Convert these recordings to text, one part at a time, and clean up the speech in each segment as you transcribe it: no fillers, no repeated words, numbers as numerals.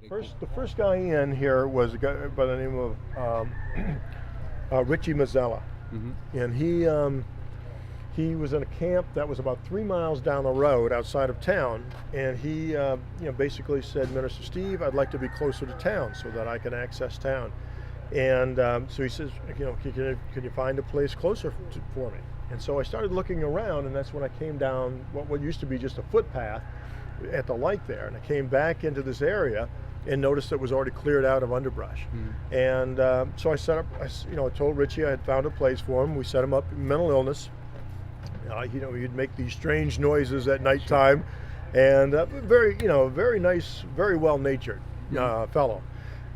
The first guy in here was a guy by the name of Richie Mazzella, and he was in a camp that was about 3 miles down the road outside of town, and he basically said, Minister Steve, I'd like to be closer to town so that I can access town. And so he says, can you find a place closer for me? And so I started looking around, and that's when I came down what used to be just a footpath at the light there, and I came back into this area and noticed it was already cleared out of underbrush. And so I set up, I told Richie I had found a place for him. We set him up in mental illness. He'd make these strange noises at nighttime, and very nice, very well-natured fellow.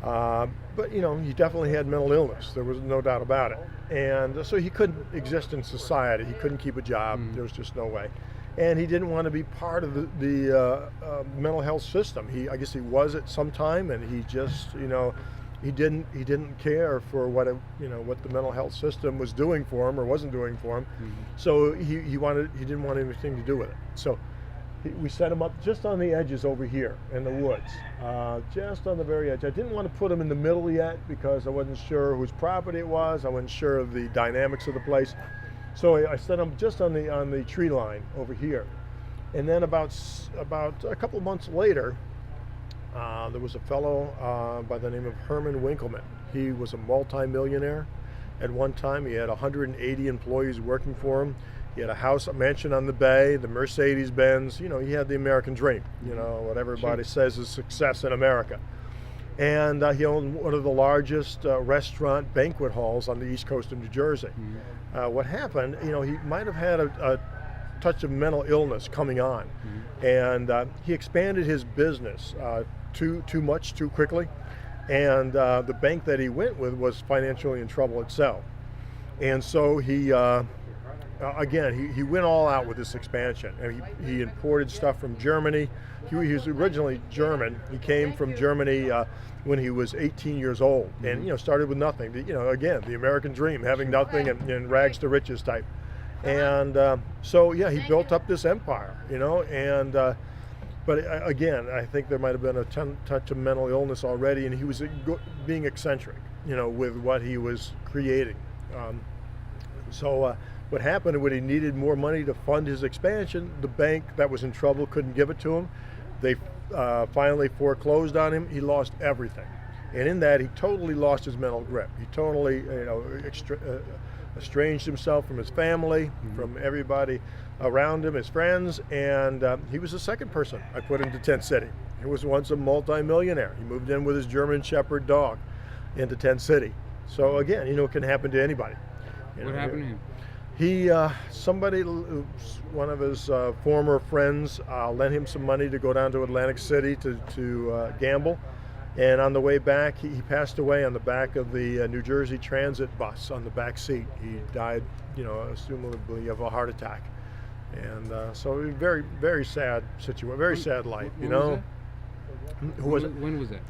But he definitely had mental illness. There was no doubt about it. And so he couldn't exist in society. He couldn't keep a job. There was just no way. And he didn't want to be part of the mental health system. I guess he was at some time, and he just, he didn't care for what the mental health system was doing for him or wasn't doing for him. So he didn't want anything to do with it. So we set him up just on the edges over here in the woods, just on the very edge. I didn't want to put him in the middle yet because I wasn't sure whose property it was. I wasn't sure of the dynamics of the place. So I set him just on the tree line over here. And then about a couple of months later, there was a fellow by the name of Herman Winkleman. He was a multi-millionaire. At one time, he had 180 employees working for him. He had a mansion on the bay, the Mercedes-Benz. He had the American dream, what everybody says is success in America. And he owned one of the largest restaurant banquet halls on the east coast of New Jersey. What happened, he might have had a touch of mental illness coming on. And he expanded his business too much, too quickly. And the bank that he went with was financially in trouble itself. And so he went all out with this expansion. And he imported stuff from Germany. He was originally German. He came from Germany when he was 18 years old, and started with nothing. Again, the American dream, having nothing and rags to riches type. And he built up this empire. But again, I think there might have been a touch of mental illness already, and he was being eccentric, with what he was creating. What happened when he needed more money to fund his expansion, the bank that was in trouble couldn't give it to him. They finally foreclosed on him. He lost everything. And in that, he totally lost his mental grip. He totally estranged himself from his family, from everybody around him, his friends, and he was the second person I put into Tent City. He was once a multi-millionaire. He moved in with his German Shepherd dog into Tent City. So again, it can happen to anybody. What happened to him? One of his former friends lent him some money to go down to Atlantic City to gamble. And on the way back, he passed away on the back of the New Jersey Transit bus on the back seat. He died, assumably of a heart attack. And so a very, very sad situation, very sad life, Who was it? When was that?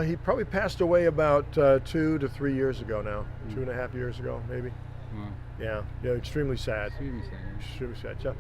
He probably passed away about 2 to 3 years ago now, 2.5 years ago, maybe. Wow. Yeah, extremely sad. Extremely sad. Extremely sad. Yeah.